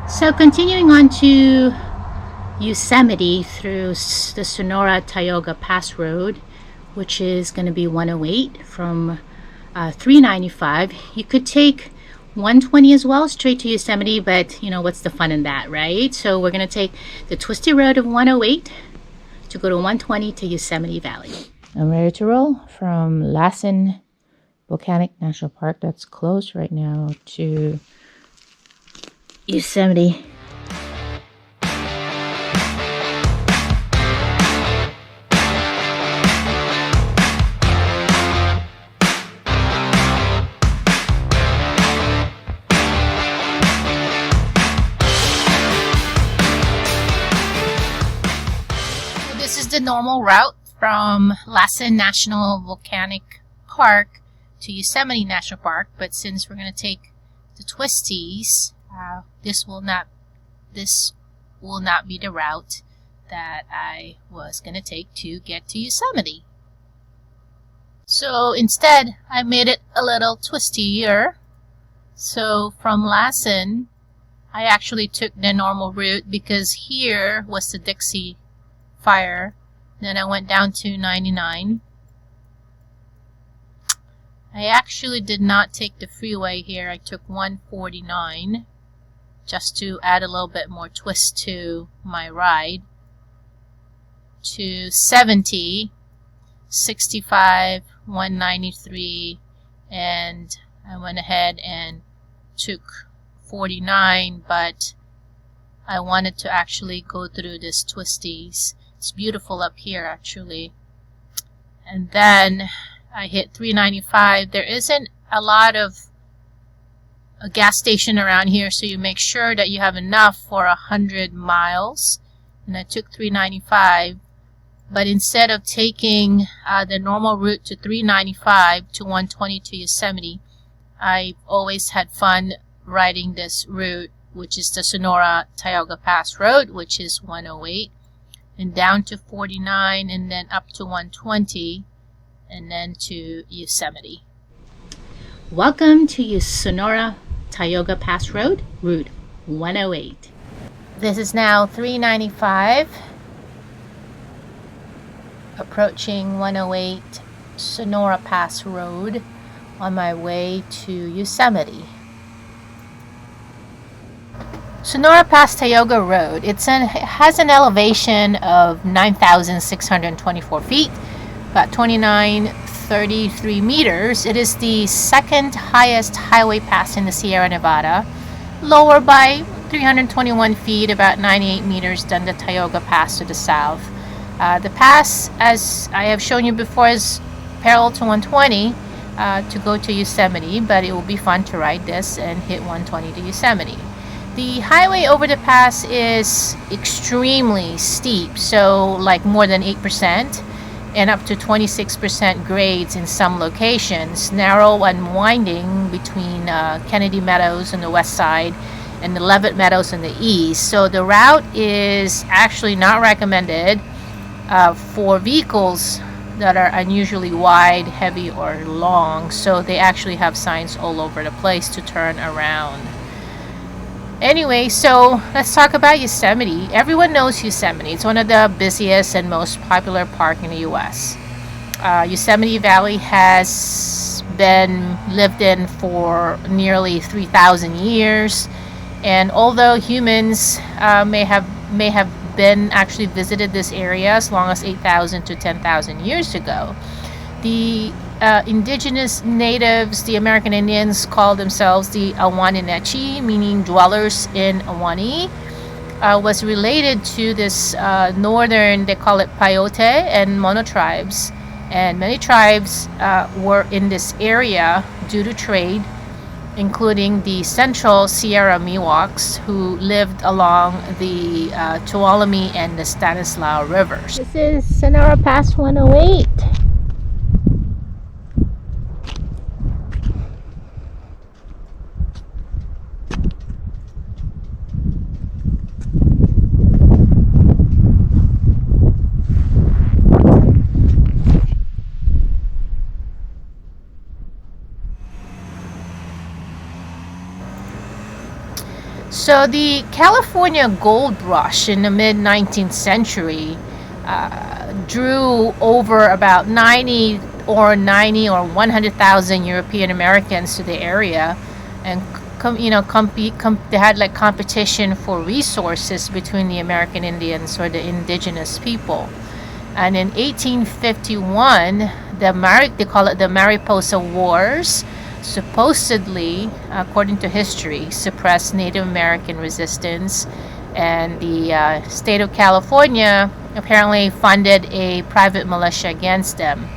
So continuing on to Yosemite through the Sonora-Tioga Pass Road, which is going to be 108 from 395. You could take 120 as well straight to Yosemite, but you know, what's the fun in that, right? So we're going to take the twisty road of 108 to go to 120 to Yosemite Valley. I'm ready to roll from Lassen Volcanic National Park, that's closed right now, to Yosemite. This is the normal route from Lassen National Volcanic Park to Yosemite National Park, but since we're going to take the twisties, this will not be the route that I was going to take to get to Yosemite. So instead, I made it a little twistier. So from Lassen, I actually took the normal route because here was the Dixie Fire. Then I went down to 99. I actually did not take the freeway here. I took 149 just to add a little bit more twist to my ride. To 70, 65, 193, and I went ahead and took 49, but I wanted to actually go through this twisties. It's beautiful up here actually. And then I hit 395. There isn't a lot of a gas station around here, so you make sure that you have enough for 100 miles. And I took 395, but instead of taking the normal route to 395 to 120 to Yosemite, I always had fun riding this route, which is the Sonora-Tioga Pass Road, which is 108, and down to 49, and then up to 120, and then to Yosemite. Welcome to Sonora-Tioga Pass Road, Route 108. This is now 395, approaching 108 Sonora Pass Road on my way to Yosemite. Sonora Pass Tioga Road, it has an elevation of 9,624 feet, about 2,933 meters. It is the second highest highway pass in the Sierra Nevada, lower by 321 feet, about 98 meters than the Tioga Pass to the south. The pass, as I have shown you before, is parallel to 120 to go to Yosemite, but it will be fun to ride this and hit 120 to Yosemite. The highway over the pass is extremely steep, so like more than 8%, and up to 26% grades in some locations, narrow and winding between Kennedy Meadows on the west side and the Levitt Meadows on the east. So the route is actually not recommended for vehicles that are unusually wide, heavy, or long, so they actually have signs all over the place to turn around. Anyway, so let's talk about Yosemite. Everyone knows Yosemite. It's one of the busiest and most popular parks in the U.S. Yosemite Valley has been lived in for nearly 3,000 years, and although humans may have been actually visited this area as long as 8,000 to 10,000 years ago, the indigenous natives, the American Indians, call themselves the Ahwahnee, meaning dwellers in Ahwahnee, was related to this northern, they call it Paiute and Mono tribes. And many tribes were in this area due to trade, including the central Sierra Miwoks, who lived along the Tuolumne and the Stanislaus rivers. This is Sonora Pass 108. So the California gold rush in the mid 19th century drew over about 90 or 100,000 European Americans to the area, and they had like competition for resources between the American Indians or the indigenous people. And in 1851, they call it the Mariposa Wars, supposedly, according to history, suppressed Native American resistance, and the state of California apparently funded a private militia against them.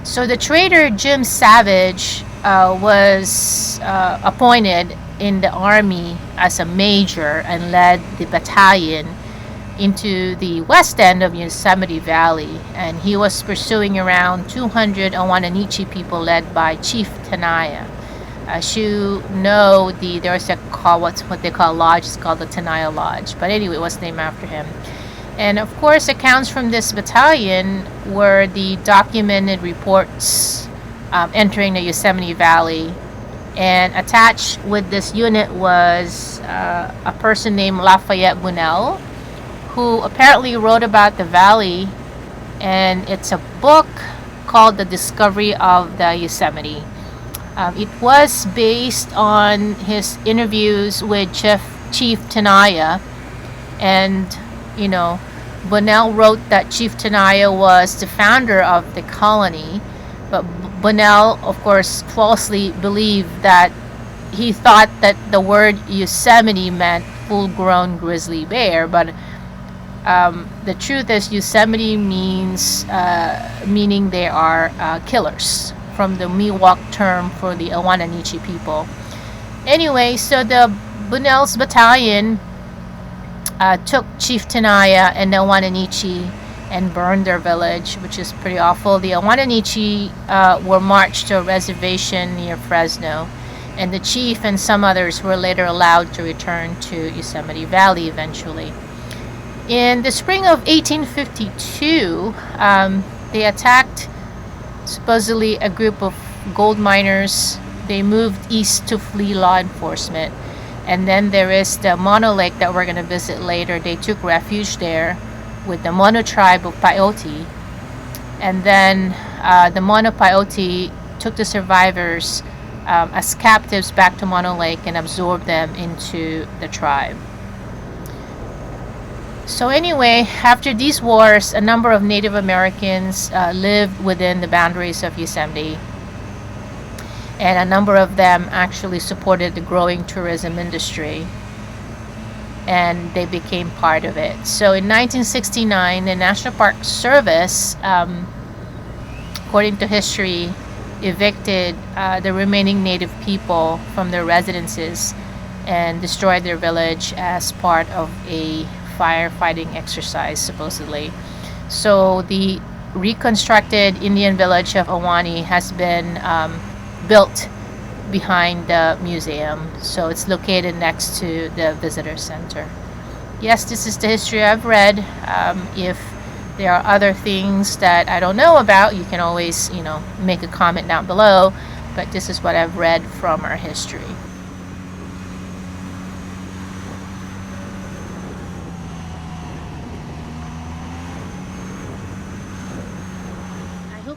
So the traitor Jim Savage was appointed in the army as a major and led the battalion into the west end of Yosemite Valley, and he was pursuing around 200 Owananichi people led by Chief Tenaya. As you know, there's what they call lodge. It's called the Tenaya Lodge, but anyway, it was named after him. And of course, accounts from this battalion were the documented reports entering the Yosemite Valley, and attached with this unit was a person named Lafayette Bunnell, who apparently wrote about the valley, and it's a book called The Discovery of the Yosemite. It was based on his interviews with Chief Tenaya, and Bunnell wrote that Chief Tenaya was the founder of the colony, but Bunnell, of course, falsely believed that he thought that the word Yosemite meant full-grown grizzly bear, but the truth is Yosemite meaning they are killers, from the Miwok term for the Owananichi people. Anyway, so the Bunnell's battalion took Chief Tenaya and the Owananichi and burned their village, which is pretty awful. The Owananichi were marched to a reservation near Fresno, and the chief and some others were later allowed to return to Yosemite Valley eventually. In the spring of 1852, they attacked supposedly a group of gold miners. They moved east to flee law enforcement. And then there is the Mono Lake that we're going to visit later. They took refuge there with the Mono tribe of Paiute. And then the Mono Paiute took the survivors as captives back to Mono Lake and absorbed them into the tribe. So anyway, after these wars, a number of Native Americans lived within the boundaries of Yosemite, and a number of them actually supported the growing tourism industry, and they became part of it. So in 1969, the National Park Service, according to history, evicted the remaining Native people from their residences and destroyed their village as part of a firefighting exercise, supposedly. So the reconstructed Indian village of Ahwahnee has been built behind the museum, so it's located next to the visitor center. Yes, this is the history I've read. If there are other things that I don't know about, you can always make a comment down below, but this is what I've read from our history.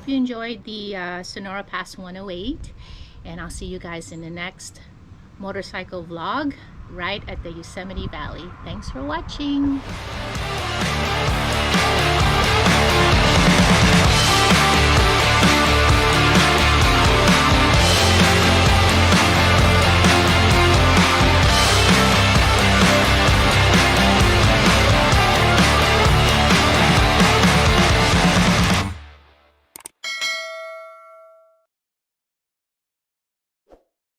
You enjoyed the Sonora Pass 108, and I'll see you guys in the next motorcycle vlog right at the Yosemite Valley. Thanks for watching.